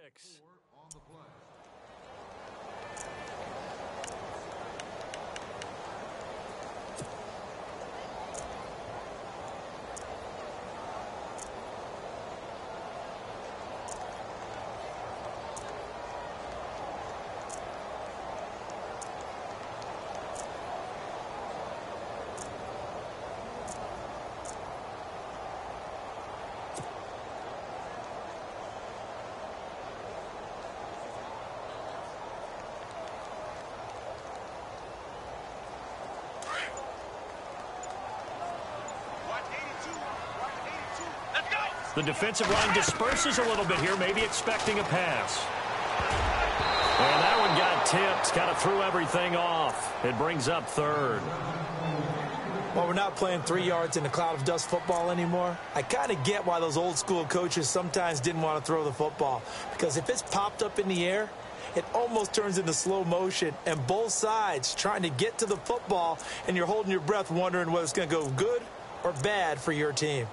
6. On the play. The defensive line disperses a little bit here, maybe expecting a pass. And that one got tipped, kind of threw everything off. It brings up third. Well, we're not playing 3 yards in a cloud of dust football anymore. I kind of get why those old school coaches sometimes didn't want to throw the football. Because if it's popped up in the air, it almost turns into slow motion. And both sides trying to get to the football, and you're holding your breath wondering whether it's going to go good or bad for your team.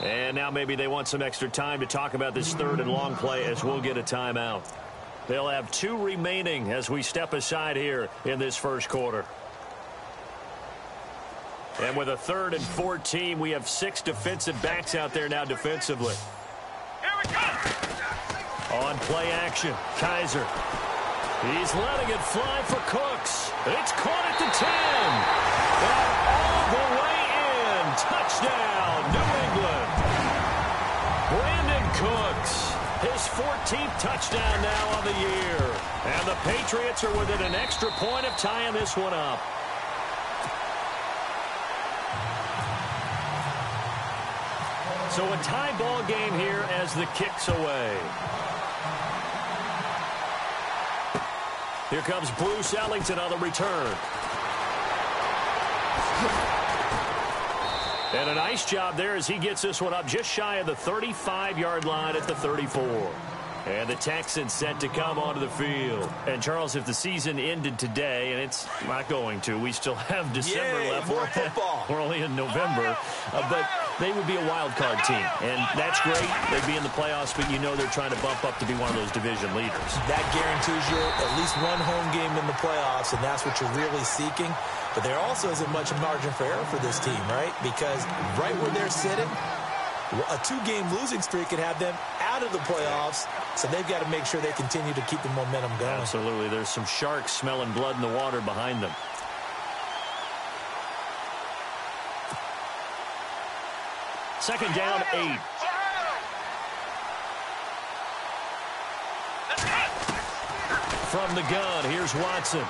And now maybe they want some extra time to talk about this third and long play as we'll get a timeout. They'll have 2 remaining as we step aside here in this first quarter. And with a 3rd and 14, we have 6 defensive backs out there now defensively. Here we go! On play action, Kaiser. He's letting it fly for Cooks. It's caught at the 10. And all the way in. Touchdown, New England. Brandon Cooks, his 14th touchdown now on the year. And the Patriots are within an extra point of tying this one up. So a tie ball game here as the kick's away. Here comes Bruce Ellington on the return. And a nice job there as he gets this one up just shy of the 35-yard line at the 34. And the Texans set to come onto the field. And, Charles, if the season ended today, and it's not going to, we still have December left. More football. We're only in November. But they would be a wild card team. And that's great. They'd be in the playoffs, but you know they're trying to bump up to be one of those division leaders. That guarantees you at least one home game in the playoffs, and that's what you're really seeking. But there also isn't much margin for error for this team, right? Because right where they're sitting, a 2-game losing streak could have them out of the playoffs, so they've got to make sure they continue to keep the momentum going. Absolutely. There's some sharks smelling blood in the water behind them. Second down, 8. From the gun, here's Watson.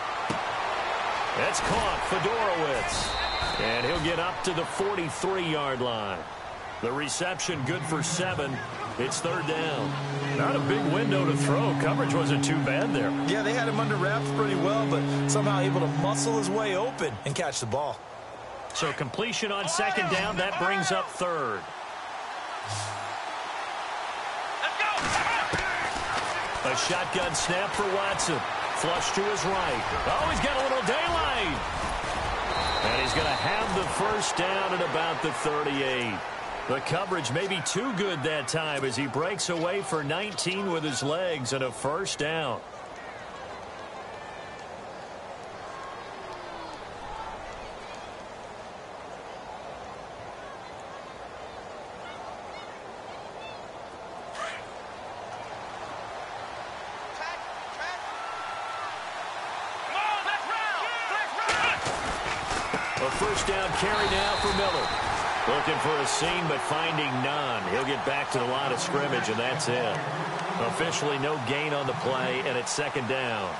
It's caught, Fedorowicz. And he'll get up to the 43-yard line. The reception good for 7. It's 3rd down. Not a big window to throw. Coverage wasn't too bad there. Yeah, they had him under wraps pretty well, but somehow able to muscle his way open and catch the ball. So completion on 2nd down. That brings up 3rd. A shotgun snap for Watson. Flush to his right. Oh, he's got a little daylight. And he's going to have the first down at about the 38. The coverage may be too good that time as he breaks away for 19 with his legs and a first down. A first down carry now for Miller. Looking for a seam, but finding none. He'll get back to the line of scrimmage, and that's it. Officially no gain on the play, and it's 2nd down.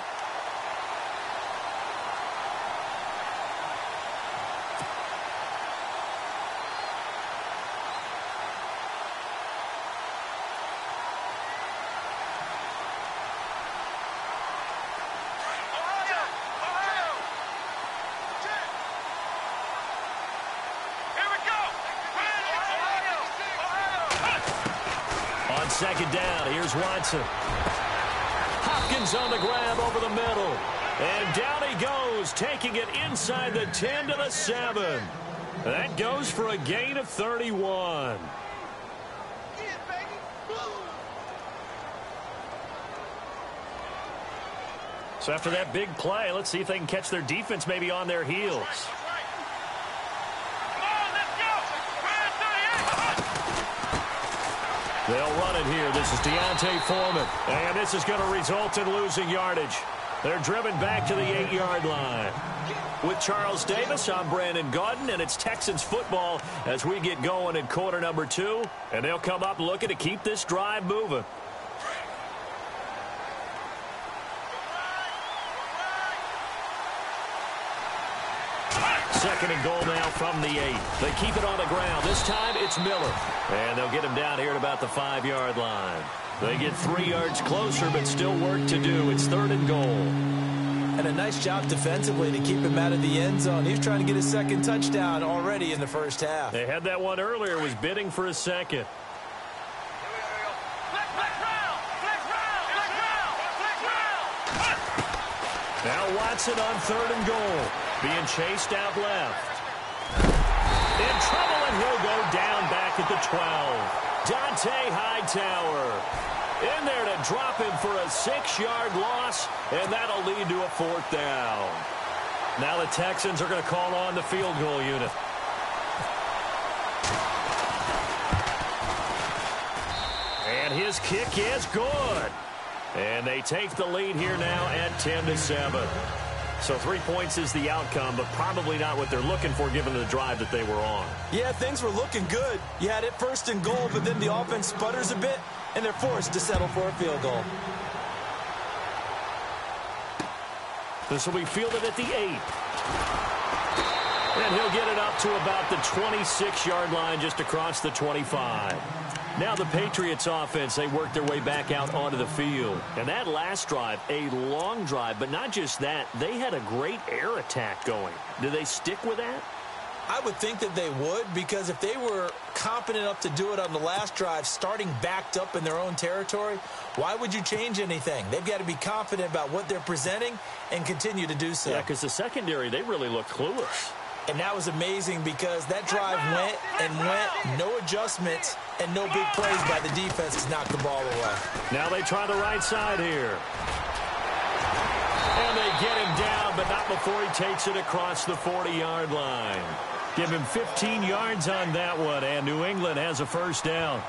On 2nd down, here's Watson. Hopkins on the grab over the middle. And down he goes, taking it inside the 10 to the 7. That goes for a gain of 31. So after that big play, let's see if they can catch their defense maybe on their heels. They'll run it here. This is Deontay Foreman. And this is going to result in losing yardage. They're driven back to the 8-yard line. With Charles Davis, I'm Brandon Gaudin, and it's Texans football as we get going in quarter number 2. And they'll come up looking to keep this drive moving. Second and goal now from the 8. They keep it on the ground. This time it's Miller. And they'll get him down here at about the 5-yard line. They get 3 yards closer, but still work to do. It's third and goal. And a nice job defensively to keep him out of the end zone. He's trying to get his second touchdown already in the first half. They had that one earlier, was bidding for a second. Now Watson on third and goal. Being chased out left. In trouble, and he'll go down back at the 12. Dante Hightower in there to drop him for a 6-yard loss, and that'll lead to a 4th down. Now the Texans are going to call on the field goal unit. And his kick is good. And they take the lead here now at 10-7. So 3 points is the outcome, but probably not what they're looking for given the drive that they were on. Yeah, things were looking good. You had it first and goal, but then the offense sputters a bit, and they're forced to settle for a field goal. This will be fielded at the 8. And he'll get it up to about the 26-yard line, just across the 25. Now the Patriots offense, they work their way back out onto the field. And that last drive, a long drive, but not just that, they had a great air attack going. Do they stick with that? I would think that they would, because if they were competent enough to do it on the last drive, starting backed up in their own territory, why would you change anything? They've got to be confident about what they're presenting and continue to do so. Yeah, because the secondary, they really look clueless. And that was amazing because that drive went and went, no adjustments, and no big plays by the defense to knock the ball away. Now they try the right side here. And they get him down, but not before he takes it across the 40-yard line. Give him 15 yards on that one, and New England has a first down.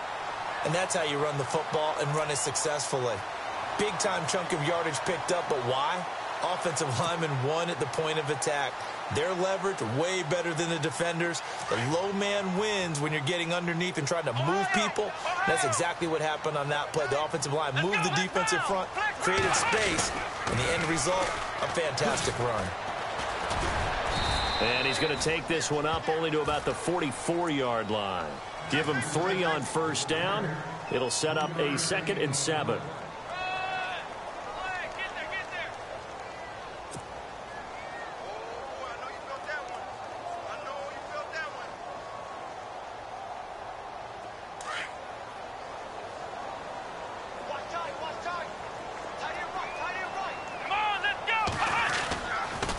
And that's how you run the football and run it successfully. Big-time chunk of yardage picked up, but why? Offensive linemen won at the point of attack. Their leverage way better than the defenders. The low man wins when you're getting underneath and trying to move people. That's exactly what happened on that play. The offensive line moved the defensive front, created space, and the end result, a fantastic run. And he's going to take this one up only to about the 44-yard line. Give him 3 on first down. It'll set up a 2nd and 7.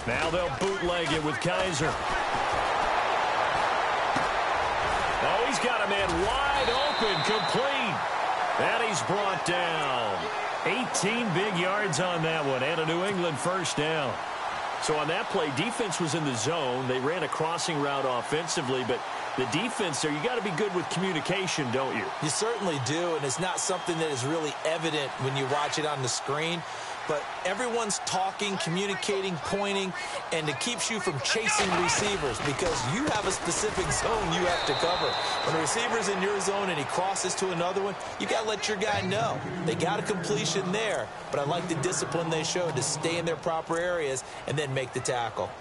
Now they'll bootleg it with Kaiser. Oh, he's got a man wide open, complete. And he's brought down. 18 big yards on that one, and a New England first down. So on that play, defense was in the zone. They ran a crossing route offensively, but the defense there, you got to be good with communication, don't you? You certainly do, and it's not something that is really evident when you watch it on the screen. But everyone's talking, communicating, pointing, and it keeps you from chasing receivers because you have a specific zone you have to cover. When a receiver's in your zone and he crosses to another one, you got to let your guy know. They got a completion there, but I like the discipline they showed to stay in their proper areas and then make the tackle.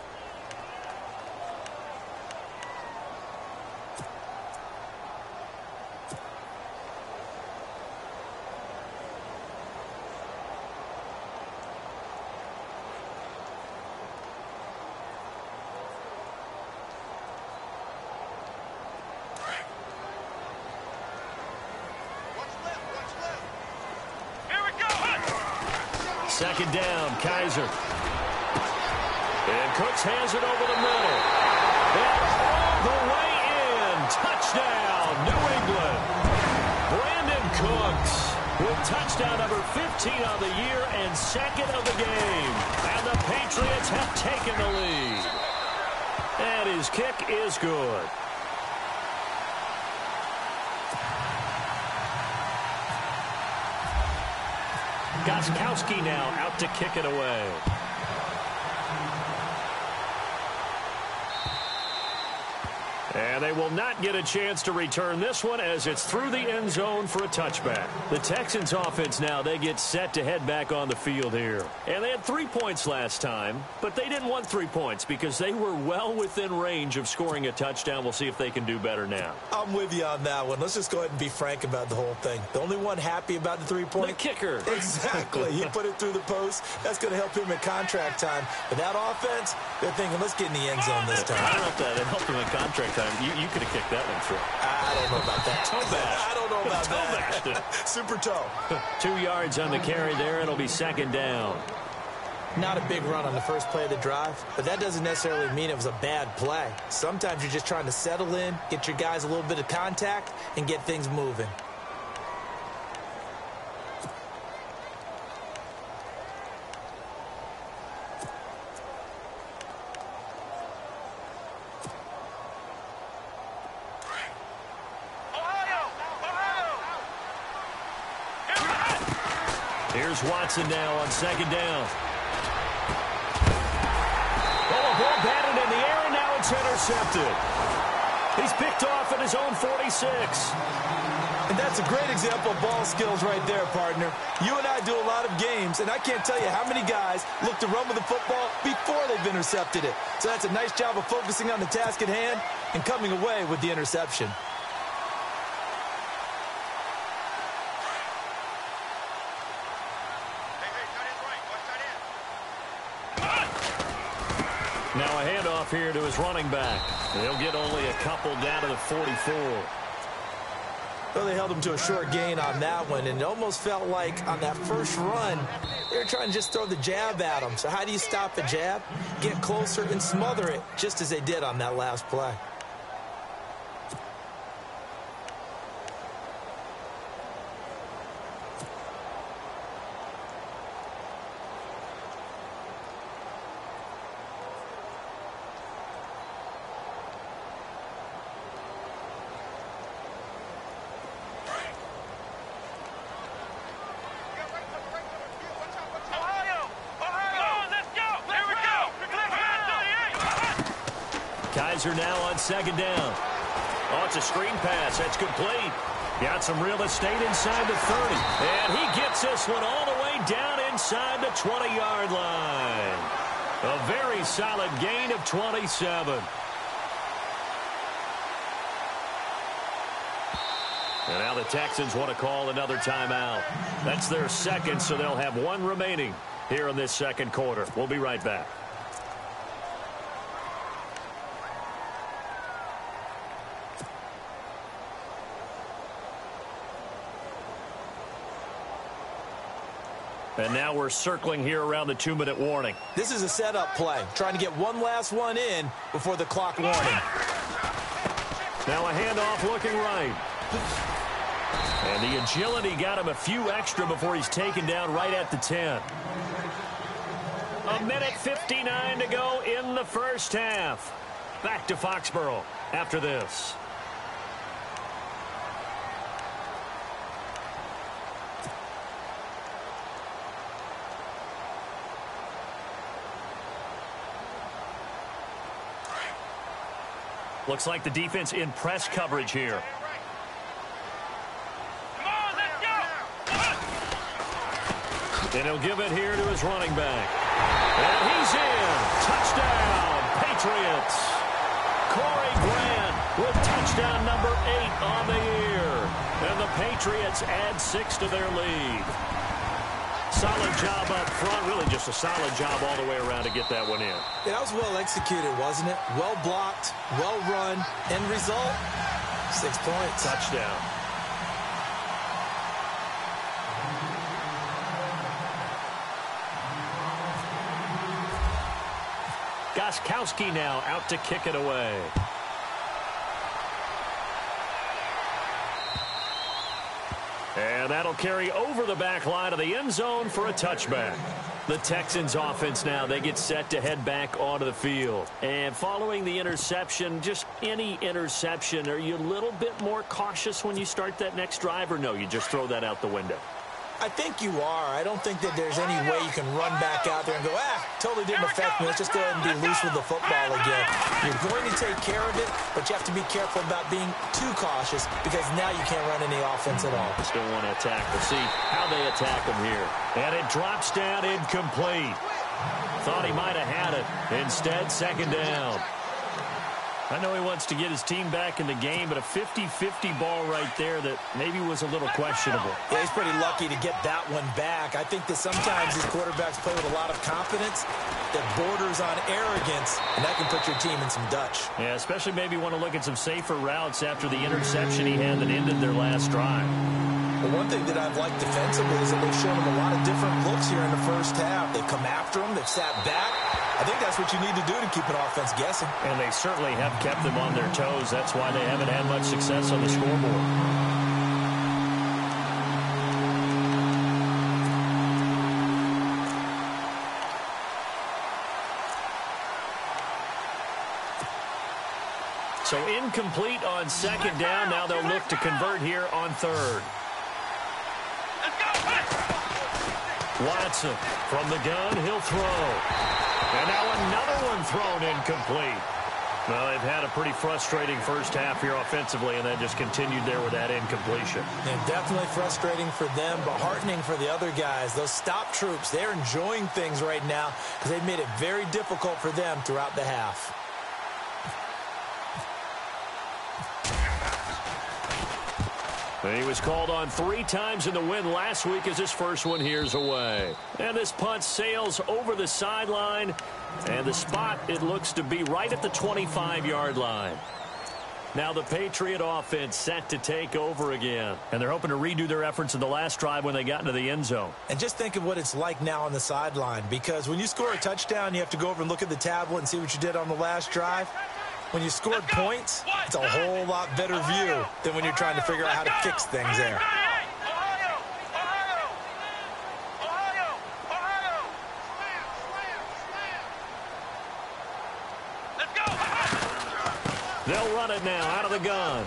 Second down, Kaiser. And Cooks hands it over the middle. And all the way in. Touchdown, New England. Brandon Cooks with touchdown number 15 on the year and second of the game. And the Patriots have taken the lead. And his kick is good. Gostkowski now out to kick it away. And they will not get a chance to return this one as it's through the end zone for a touchback. The Texans offense now, they get set to head back on the field here. And they had 3 points last time, but they didn't want 3 points because they were well within range of scoring a touchdown. We'll see if they can do better now. I'm with you on that one. Let's just go ahead and be frank about the whole thing. The only one happy about the 3-point? The kicker. Exactly. He put it through the post. That's going to help him in contract time. But that offense, they're thinking, let's get in the end zone this time. I don't know if that helped him in contract time. You could have kicked that one through. I don't know about that. Toe bash. I don't know about that. Toe Super toe. 2 yards on the carry there. It'll be second down. Not a big run on the first play of the drive, but that doesn't necessarily mean it was a bad play. Sometimes you're just trying to settle in, get your guys a little bit of contact, and get things moving. Here's Watson now on second down. Oh, a ball batted in the air, and now it's intercepted. He's picked off at his own 46. And that's a great example of ball skills right there, partner. You and I do a lot of games, and I can't tell you how many guys look to run with the football before they've intercepted it. So that's a nice job of focusing on the task at hand and coming away with the interception. Now a handoff here to his running back. They'll get only a couple down to the 44. Well, they held him to a short gain on that one, and it almost felt like on that first run, they were trying to just throw the jab at him. So how do you stop a jab? Get closer and smother it, just as they did on that last play. Kaiser now on second down. Oh, it's a screen pass. That's complete. Got some real estate inside the 30. And he gets this one all the way down inside the 20-yard line. A very solid gain of 27. And now the Texans want to call another timeout. That's their second, so they'll have one remaining here in this second quarter. We'll be right back. And now we're circling here around the 2-minute warning. This is a setup play, trying to get one last one in before the clock warning. Now a handoff looking right. And the agility got him a few extra before he's taken down right at the 10. A minute 59 to go in the first half. Back to Foxborough after this. Looks like the defense in press coverage here. Come on, let's go! And he'll give it here to his running back. And he's in. Touchdown, Patriots. Corey Grant with touchdown number 8 on the year. And the Patriots add 6 to their lead. Solid job up front. Really just a solid job all the way around to get that one in. Yeah, that was well executed, wasn't it? Well blocked, well run. End result, 6 points. Touchdown. Gostkowski now out to kick it away. And that'll carry over the back line of the end zone for a touchback. The Texans offense now, they get set to head back onto the field. And following the interception, just any interception, are you a little bit more cautious when you start that next drive, or no, you just throw that out the window? I think you are. I don't think that there's any way you can run back out there and go, totally didn't affect me. Let's just go ahead and be loose with the football again. You're going to take care of it, but you have to be careful about being too cautious because now you can't run any offense at all. Still want to attack. We'll see how they attack him here. And it drops down incomplete. Thought he might have had it. Instead, second down. I know he wants to get his team back in the game, but a 50-50 ball right there that maybe was a little questionable. Yeah, he's pretty lucky to get that one back. I think that sometimes these quarterbacks play with a lot of confidence that borders on arrogance, and that can put your team in some Dutch. Yeah, especially maybe want to look at some safer routes after the interception he had that ended their last drive. Well, one thing that I've liked defensively is that they've shown him a lot of different looks here in the first half. They've come after him. They've sat back. I think that's what you need to do to keep an offense guessing. And they certainly have kept them on their toes. That's why they haven't had much success on the scoreboard. So incomplete on second down. Now they'll look to convert here on third. Watson from the gun, he'll throw. And now another one thrown incomplete. Well, they've had a pretty frustrating first half here offensively, and then just continued there with that incompletion. And definitely frustrating for them, but heartening for the other guys. Those stop troops, they're enjoying things right now because they've made it very difficult for them throughout the half. He was called on 3 times in the win last week as his first one here's away. And this punt sails over the sideline. And the spot, it looks to be right at the 25-yard line. Now the Patriot offense set to take over again. And they're hoping to redo their efforts in the last drive when they got into the end zone. And just think of what it's like now on the sideline. Because when you score a touchdown, you have to go over and look at the tablet and see what you did on the last drive. When you scored points, it's a whole lot better view than when you're trying to figure out how to fix things there. They'll run it now out of the gun.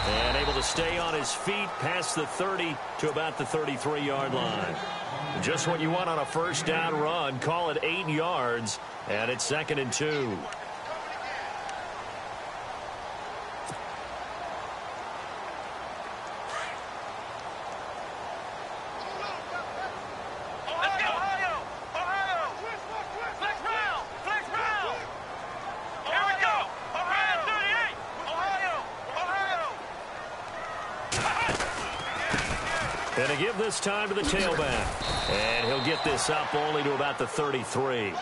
And able to stay on his feet past the 30 to about the 33-yard line. Just what you want on a first down run. Call it 8 yards. And it's 2nd and 2. And to give this time to the tailback. And he'll get this up only to about the 33.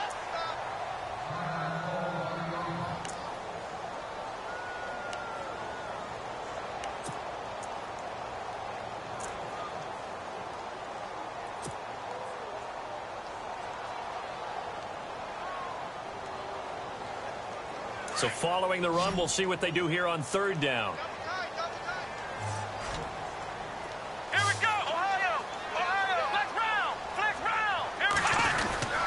So following the run, we'll see what they do here on third down. Here we go, Ohio! Ohio! Flex round! Here we go!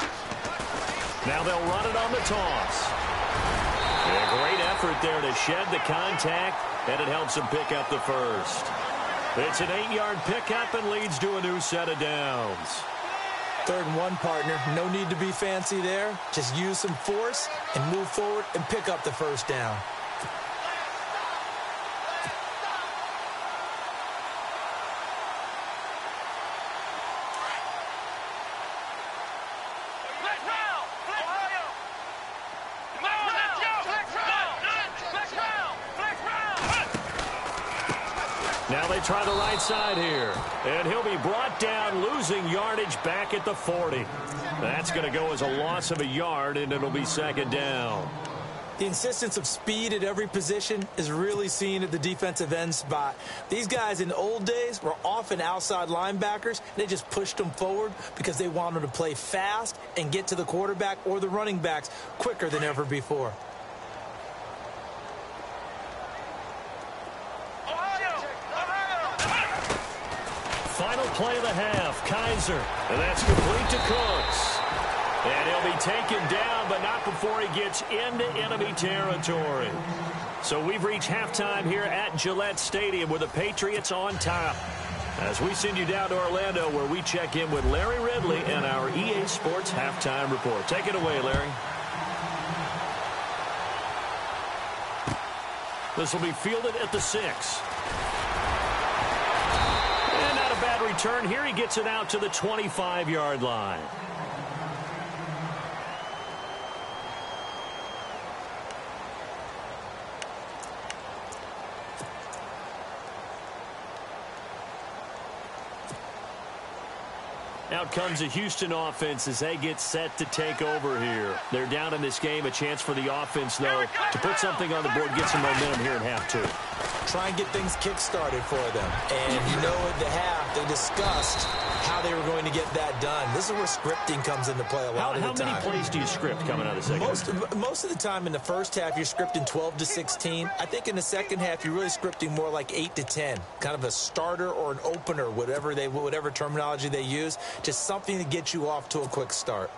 Now they'll run it on the toss. And a great effort there to shed the contact, and it helps them pick up the first. It's an 8-yard pickup and leads to a new set of downs. 3rd and 1, partner. No need to be fancy there. Just use some force and move forward and pick up the first down. Now they try the right side here. And he'll be brought down, losing yardage back at the 40. That's going to go as a loss of a yard, and it'll be 2nd down. The insistence of speed at every position is really seen at the defensive end spot. These guys in the old days were often outside linebackers. They just pushed them forward because they wanted to play fast and get to the quarterback or the running backs quicker than ever before. Final play of the half, Kaiser. And that's complete to Cooks. And he'll be taken down, but not before he gets into enemy territory. So we've reached halftime here at Gillette Stadium with the Patriots on top. As we send you down to Orlando, where we check in with Larry Ridley and our EA Sports Halftime Report. Take it away, Larry. This will be fielded at the 6. And not a bad return here. He gets it out to the 25-yard line. Out comes the Houston offense as they get set to take over here. They're down in this game. A chance for the offense, though, to put something on the board, get some momentum here in half 2. Try and get things kick-started for them. And you know at the half, they discussed how they were going to get that done. This is where scripting comes into play a lot of the time. How many plays do you script coming out of the second? Most of the time in the first half, you're scripting 12 to 16. I think in the second half, you're really scripting more like 8 to 10. Kind of a starter or an opener, whatever terminology they use. Just something to get you off to a quick start.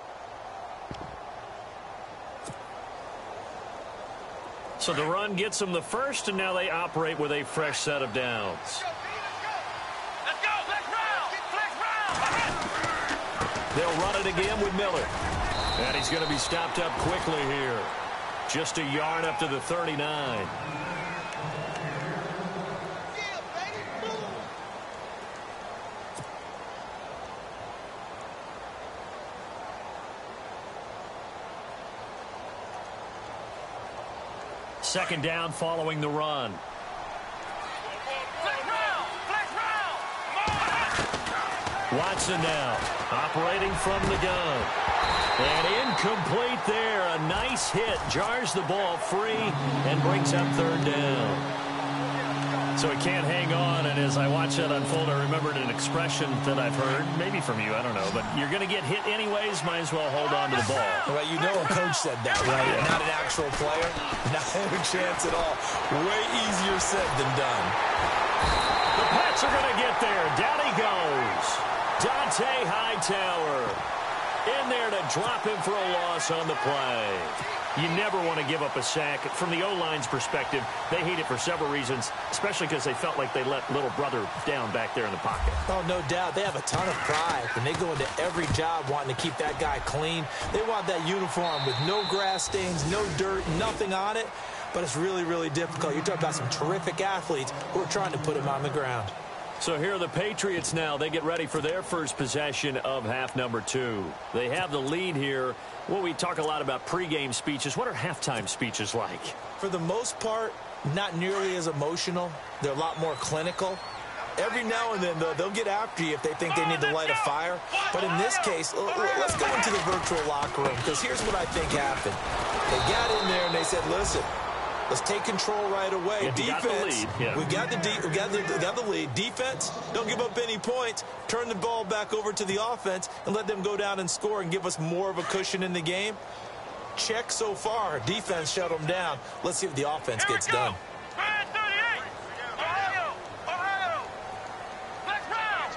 So the run gets them the first, and now they operate with a fresh set of downs. Let's go. Flex round. They'll run it again with Miller. And he's going to be stopped up quickly here. Just a yard up to the 39. Second down following the run. Flex round. Watson now operating from the gun. And incomplete there. A nice hit. Jars the ball free and brings up third down. So he can't hang on, and as I watch that unfold, I remembered an expression that I've heard, maybe from you, I don't know, but you're going to get hit anyways, might as well hold on to the ball. Well, you know a coach said that, right? Yeah. Not an actual player. Not a chance at all. Way easier said than done. The Pats are going to get there. Down he goes. Dante Hightower in there to drop him for a loss on the play. You never want to give up a sack. From the O-line's perspective, they hate it for several reasons, especially because they felt like they let little brother down back there in the pocket. Oh, no doubt. They have a ton of pride, and they go into every job wanting to keep that guy clean. They want that uniform with no grass stains, no dirt, nothing on it, but it's really, really difficult. You're talking about some terrific athletes who are trying to put him on the ground. So here are the Patriots now. They get ready for their first possession of half number 2. They have the lead here. Well, we talk a lot about pregame speeches. What are halftime speeches like? For the most part, not nearly as emotional. They're a lot more clinical. Every now and then, though, they'll get after you if they think they need to light a fire. But in this case, let's go into the virtual locker room, because here's what I think happened. They got in there and they said, listen, let's take control right away. Yeah, defense, we got the lead. Defense, don't give up any points. Turn the ball back over to the offense and let them go down and score and give us more of a cushion in the game. Check so far. Defense shut them down. Let's see if the offense gets done. Ohio. Flex round.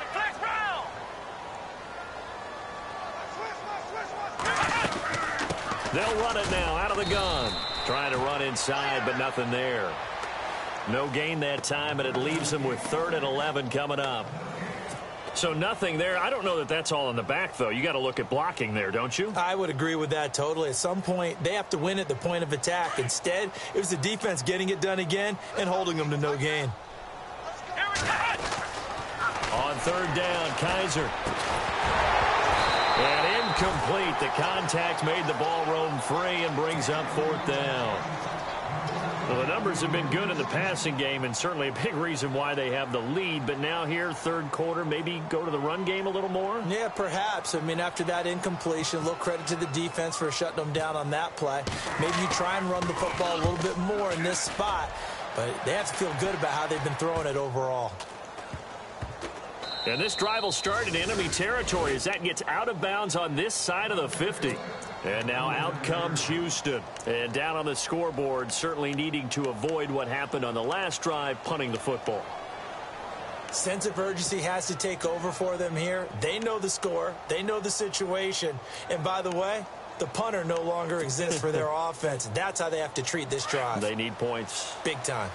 They'll run it now out of the gun. Trying to run inside, but nothing there. No gain that time, and it leaves them with 3rd and 11 coming up. So nothing there. I don't know that that's all in the back, though. You got to look at blocking there, don't you? I would agree with that totally. At some point, they have to win at the point of attack. Instead, it was the defense getting it done again and holding them to no gain. On 3rd down, Kaiser. And incomplete. The contact made the ball roam free and brings up 4th down. Well, the numbers have been good in the passing game, and certainly a big reason why they have the lead. But now here, third quarter, maybe go to the run game a little more? Yeah, perhaps. I mean, after that incompletion, a little credit to the defense for shutting them down on that play. Maybe you try and run the football a little bit more in this spot. But they have to feel good about how they've been throwing it overall. And this drive will start in enemy territory as that gets out of bounds on this side of the 50. And now out comes Houston. And down on the scoreboard, certainly needing to avoid what happened on the last drive, punting the football. Sense of urgency has to take over for them here. They know the score. They know the situation. And by the way, the punter no longer exists for their offense. That's how they have to treat this drive. They need points. Big time.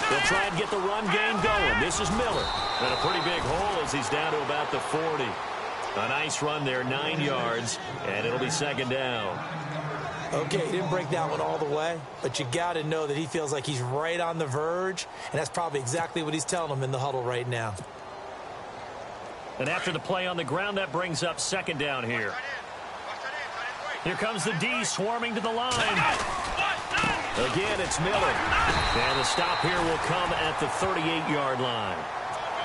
They'll try and get the run game going. This is Miller. And a pretty big hole as he's down to about the 40. A nice run there, 9 yards, and it'll be second down. Okay, he didn't break that one all the way, but you got to know that he feels like he's right on the verge, and that's probably exactly what he's telling them in the huddle right now. And after the play on the ground, that brings up second down here. Here comes the D swarming to the line. Again, it's Miller. And the stop here will come at the 38-yard line.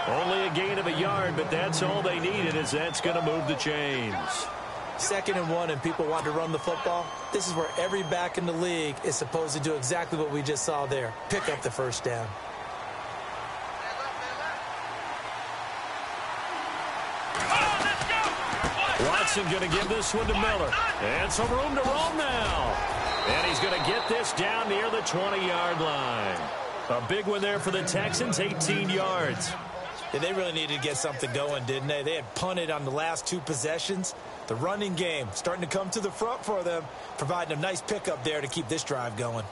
Only a gain of a yard, but that's all they needed, as that's going to move the chains. 2nd and 1, and people want to run the football. This is where every back in the league is supposed to do exactly what we just saw there. Pick up the first down. Watson going to give this one to Miller. And some room to roam now. And he's going to get this down near the 20-yard line. A big one there for the Texans, 18 yards. Yeah, they really needed to get something going, didn't they? They had punted on the last 2 possessions. The running game starting to come to the front for them, providing a nice pickup there to keep this drive going.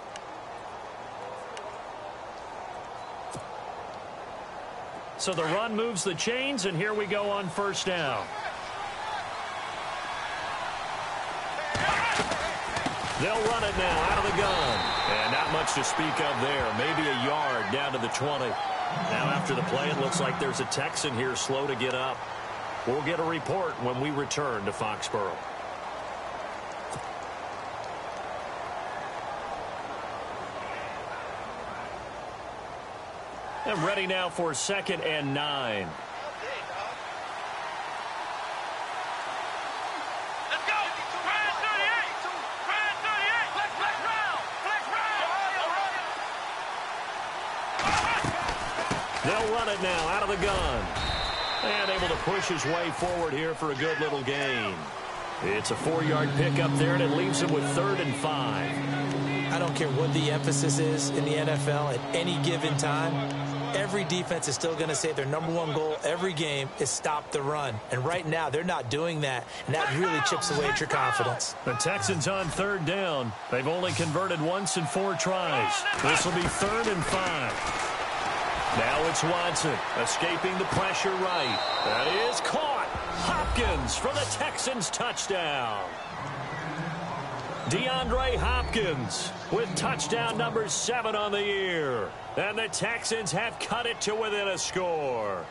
So the run moves the chains, and here we go on first down. They'll run it now out of the gun. And not much to speak of there. Maybe a yard down to the 20. Now after the play, it looks like there's a Texan here slow to get up. We'll get a report when we return to Foxborough. And ready now for 2nd and 9. They'll run it now out of the gun. And able to push his way forward here for a good little gain. It's a 4-yard pickup there, and it leaves him with 3rd and 5. I don't care what the emphasis is in the NFL at any given time. Every defense is still going to say their #1 goal every game is stop the run. And right now, they're not doing that, and that really chips away at your confidence. The Texans on 3rd down. They've only converted once in 4 tries. This will be 3rd and 5. Now it's Watson escaping the pressure right. That is caught. Hopkins for the Texans touchdown. DeAndre Hopkins with touchdown number 7 on the year. And the Texans have cut it to within a score.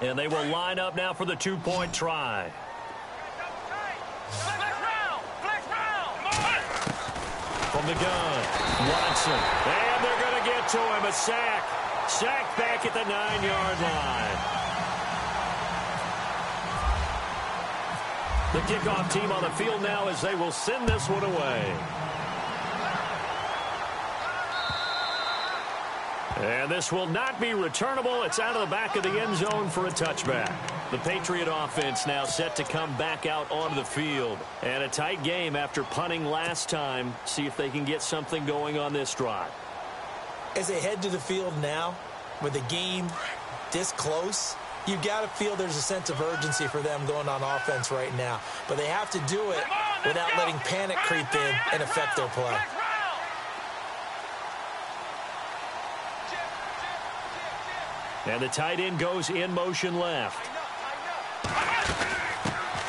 And they will line up now for the 2-point try. From the gun, Watson. And they're going to get to him. A sack. Sacked back at the 9-yard line. The kickoff team on the field now as they will send this one away. And this will not be returnable. It's out of the back of the end zone for a touchback. The Patriot offense now set to come back out onto the field. And a tight game after punting last time. See if they can get something going on this drive. As they head to the field now, with the game this close, you got to feel there's a sense of urgency for them going on offense right now. But they have to do it without letting panic creep in and affect their play. And the tight end goes in motion left.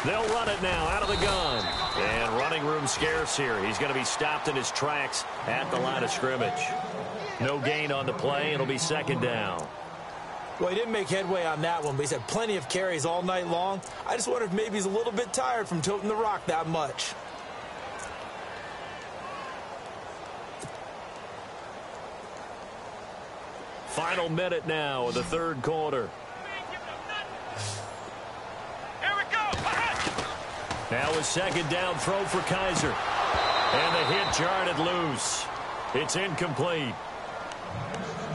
They'll run it now out of the gun. And running room scarce here. He's going to be stopped in his tracks at the line of scrimmage. No gain on the play. It'll be second down. Well, he didn't make headway on that one, but he's had plenty of carries all night long. I just wonder if maybe he's a little bit tired from toting the rock that much. Final minute now of the third quarter. Here we go. Now a second down throw for Kaiser. And the hit jarred it loose. It's incomplete.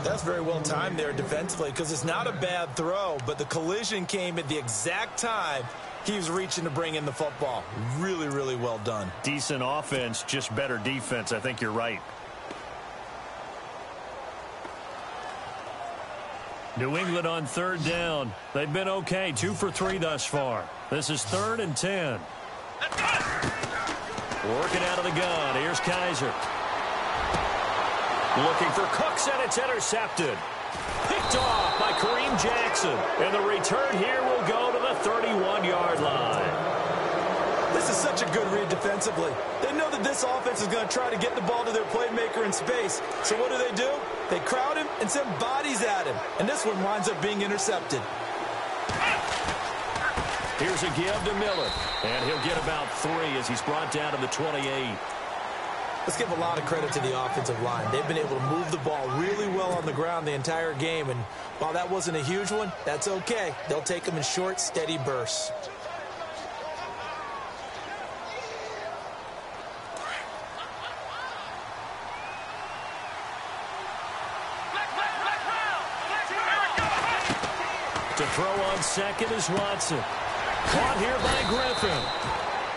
That's very well timed there defensively because it's not a bad throw, but the collision came at the exact time he was reaching to bring in the football. Really, really well done. Decent offense, just better defense. I think you're right. New England on third down. They've been okay, 2 for 3 thus far. This is 3rd and 10. Working out of the gun. Here's Kaiser. Looking for Cooks, and it's intercepted. Picked off by Kareem Jackson. And the return here will go to the 31-yard line. This is such a good read defensively. They know that this offense is going to try to get the ball to their playmaker in space. So what do? They crowd him and send bodies at him. And this one winds up being intercepted. Here's a give to Miller. And he'll get about 3 as he's brought down to the 28. Let's give a lot of credit to the offensive line. They've been able to move the ball really well on the ground the entire game. And while that wasn't a huge one, that's okay. They'll take them in short, steady bursts. To throw on second is Watson. Caught here by Griffin.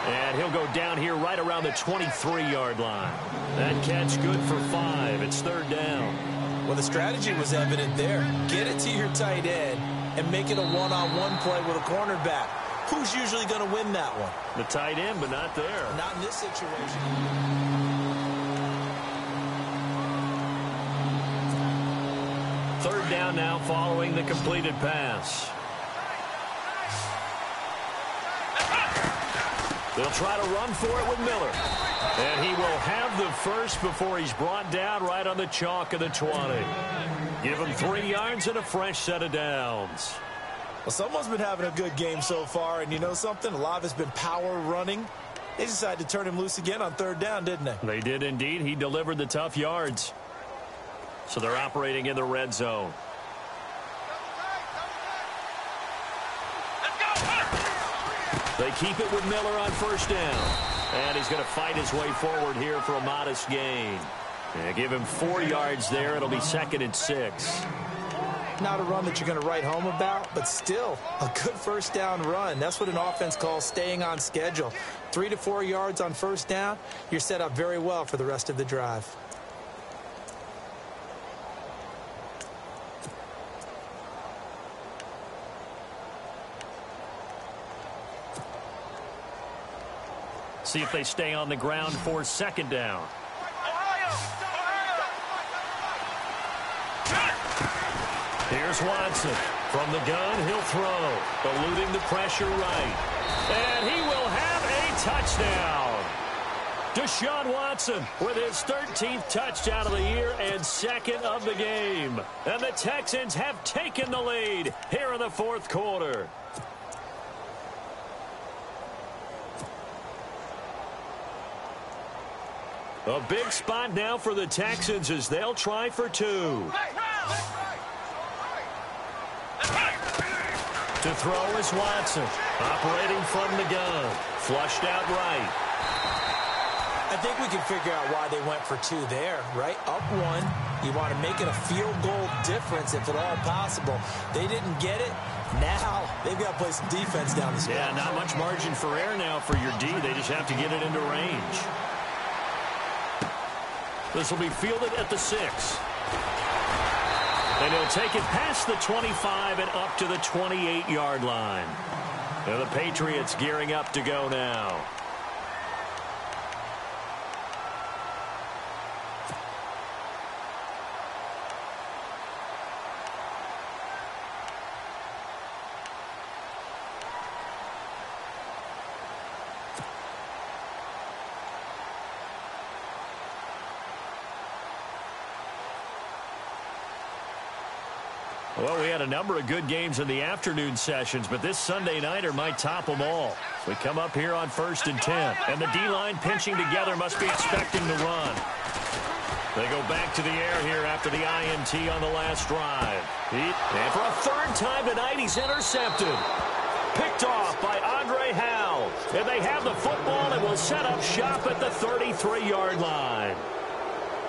And he'll go down here right around the 23-yard line. That catch good for 5. It's 3rd down. Well, the strategy was evident there. Get it to your tight end and make it a one-on-one play with a cornerback. Who's usually going to win that one? The tight end, but not there. Not in this situation. 3rd down now following the completed pass. They'll try to run for it with Miller. And he will have the first before he's brought down right on the chalk of the 20. Give him 3 yards and a fresh set of downs. Well, someone's been having a good game so far, and you know something? A lot of it's been power running. They decided to turn him loose again on 3rd down, didn't they? They did indeed. He delivered the tough yards. So they're operating in the red zone. They keep it with Miller on 1st down. And he's going to fight his way forward here for a modest gain. And give him 4 yards there. It'll be 2nd and 6. Not a run that you're going to write home about, but still a good 1st down run. That's what an offense calls staying on schedule. 3 to 4 yards on 1st down. You're set up very well for the rest of the drive. See if they stay on the ground for 2nd down. Here's Watson. From the gun, he'll throw. Eluding the pressure right. And he will have a touchdown. Deshaun Watson with his 13th touchdown of the year and 2nd of the game. And the Texans have taken the lead here in the 4th quarter. A big spot now for the Texans as they'll try for 2. To throw is Watson. Operating from the gun. Flushed out right. I think we can figure out why they went for 2 there, right? Up 1. You want to make it a field goal difference if at all possible. They didn't get it. Now they've got to play some defense down the stretch. Yeah, not much margin for error now for your D. They just have to get it into range. This will be fielded at the 6. And he'll take it past the 25 and up to the 28-yard line. And the Patriots gearing up to go now. Well, we had a number of good games in the afternoon sessions, but this Sunday nighter might top them all. So we come up here on 1st and 10, and the D-line pinching together must be expecting the run. They go back to the air here after the INT on the last drive. And for a third time tonight, he's intercepted. Picked off by Andre Howell. And they have the football and will set up shop at the 33-yard line.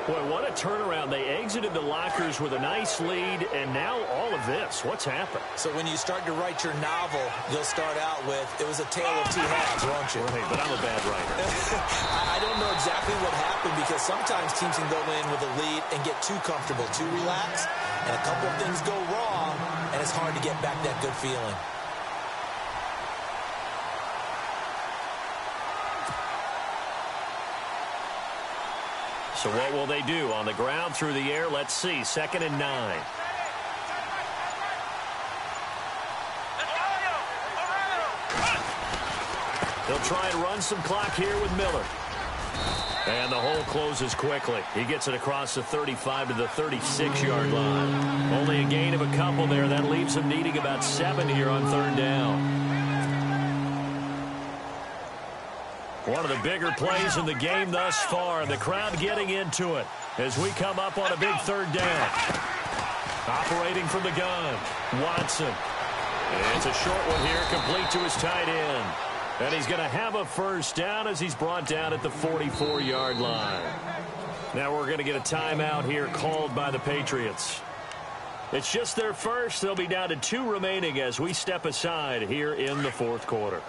Boy, what a turnaround. They exited the lockers with a nice lead, and now all of this. What's happened? So when you start to write your novel, you'll start out with, it was a tale of two halves, won't you? Right, but I'm a bad writer. I don't know exactly what happened, because sometimes teams can go in with a lead and get too comfortable, too relaxed, and a couple of things go wrong, and it's hard to get back that good feeling. So what will they do? On the ground, through the air, let's see. 2nd and 9. They'll try and run some clock here with Miller. And the hole closes quickly. He gets it across the 35 to the 36-yard line. Only a gain of a couple there. That leaves him needing about 7 here on 3rd down. One of the bigger plays in the game thus far, and the crowd getting into it as we come up on a big 3rd down. Operating from the gun, Watson. And it's a short one here, complete to his tight end. And he's going to have a 1st down as he's brought down at the 44-yard line. Now we're going to get a timeout here called by the Patriots. It's just their first. They'll be down to 2 remaining as we step aside here in the 4th quarter.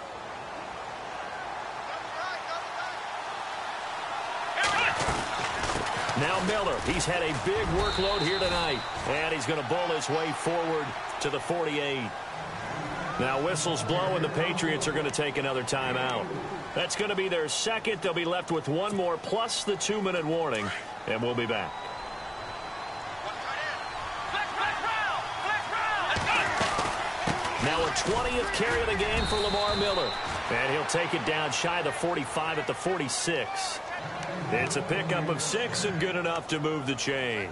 Now Miller, he's had a big workload here tonight, and he's going to bowl his way forward to the 48. Now whistles blow, and the Patriots are going to take another timeout. That's going to be their second. They'll be left with one more plus the 2-minute warning, and we'll be back. Now a 20th carry of the game for Lamar Miller, and he'll take it down shy of the 45 at the 46. It's a pickup of 6 and good enough to move the chains.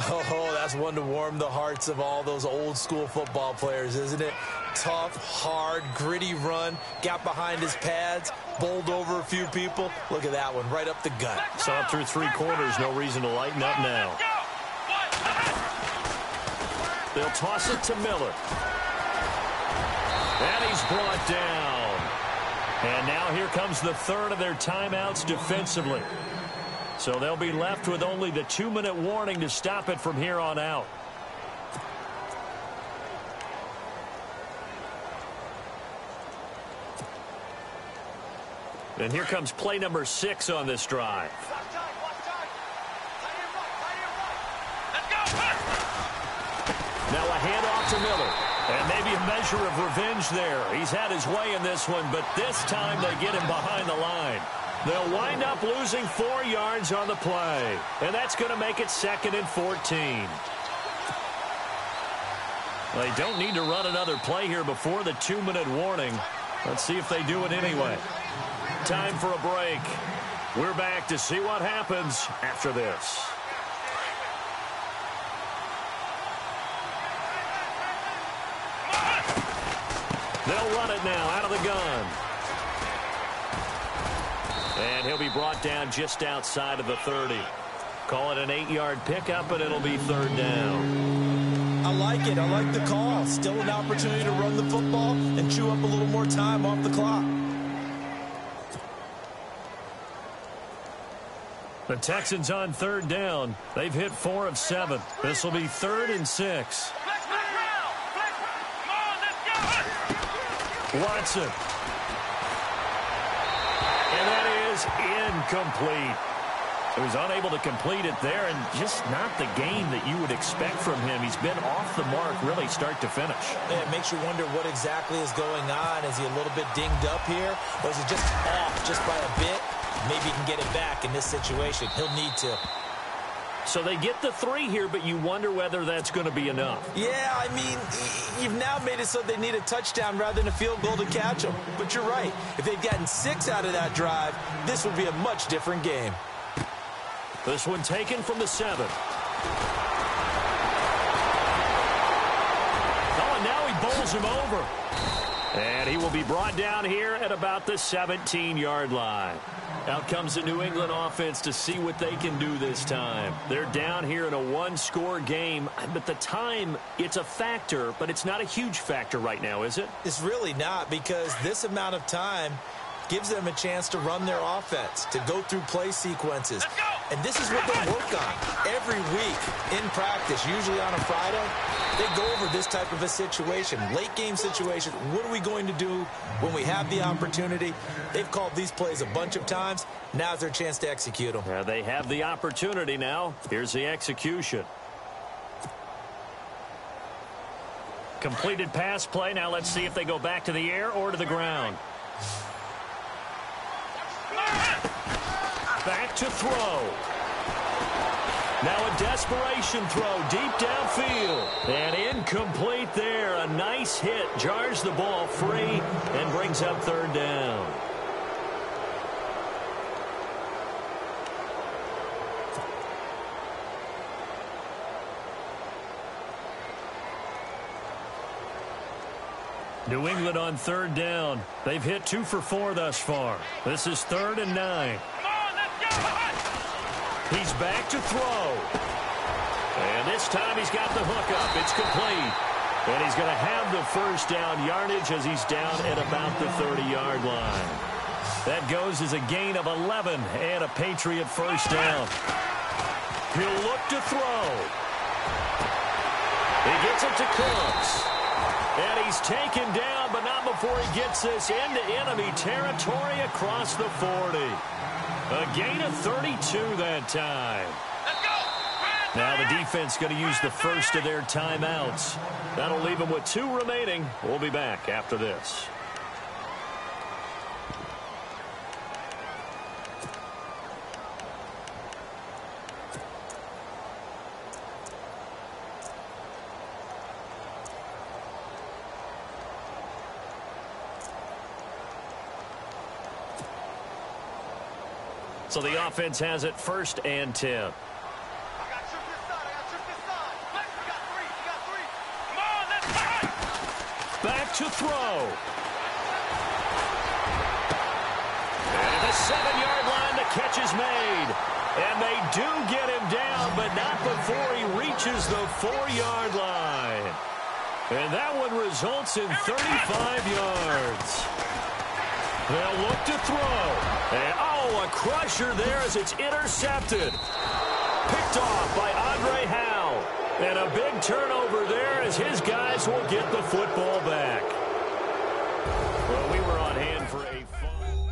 Oh, that's one to warm the hearts of all those old school football players, isn't it? Tough, hard, gritty run, got behind his pads, bowled over a few people. Look at that one, right up the gut. Saw it through 3 quarters, no reason to lighten up now. They'll toss it to Miller. And he's brought down. And now here comes the 3rd of their timeouts defensively. So they'll be left with only the 2-minute warning to stop it from here on out. And here comes play number 6 on this drive. Now a handoff to Miller. And maybe a measure of revenge there. He's had his way in this one, but this time they get him behind the line. They'll wind up losing 4 yards on the play. And that's going to make it 2nd and 14. They don't need to run another play here before the 2-minute warning. Let's see if they do it anyway. Time for a break. We're back to see what happens after this. They'll run it now out of the gun. And he'll be brought down just outside of the 30. Call it an 8-yard pickup, and it'll be 3rd down. I like it. I like the call. Still an opportunity to run the football and chew up a little more time off the clock. The Texans on 3rd down. They've hit 4 of 7. This will be 3rd and 6. Watson. And that is incomplete. He was unable to complete it there, and just not the game that you would expect from him. He's been off the mark really start to finish. Yeah, it makes you wonder what exactly is going on. Is he a little bit dinged up here, or is he just off just by a bit? Maybe he can get it back in this situation. He'll need to. So they get the 3 here, but you wonder whether that's going to be enough. Yeah, I mean, you've now made it so they need a touchdown rather than a field goal to catch them. But you're right. If they'd gotten 6 out of that drive, this would be a much different game. This one taken from the 7. bowls him over. And he will be brought down here at about the 17-yard line. Out comes the New England offense to see what they can do this time. They're down here in a one-score game. But the time, it's a factor, but it's not a huge factor right now, is it? It's really not, because this amount of time gives them a chance to run their offense, to go through play sequences. And this is what they work on every week in practice, usually on a Friday. They go over this type of a situation, late-game situation. What are we going to do when we have the opportunity? They've called these plays a bunch of times. Now's their chance to execute them. They have the opportunity now. Here's the execution. Completed pass play. Now let's see if they go back to the air or to the ground. Back to throw. Now a desperation throw deep downfield. And incomplete there. A nice hit. Jars the ball free and brings up third down. New England on third down. They've hit 2 for 4 thus far. This is 3rd and 9. He's back to throw. And this time he's got the hook up. It's complete. And he's going to have the first down yardage as he's down at about the 30-yard line. That goes as a gain of 11 and a Patriot first down. He'll look to throw. He gets it to Cooks. And he's taken down, but not before he gets this into enemy territory across the 40. A gain of 32 that time. Now the defense going to use the first of their timeouts. That'll leave them with 2 remaining. We'll be back after this. So the offense has it 1st and 10. Back to throw. And at the 7-yard line, the catch is made. And they do get him down, but not before he reaches the 4-yard line. And that one results in 35 yards. They'll look to throw. And, a crusher there as it's intercepted. Picked off by Andre Howe. And a big turnover there as his guys will get the football back. Well, we were on hand for a fun...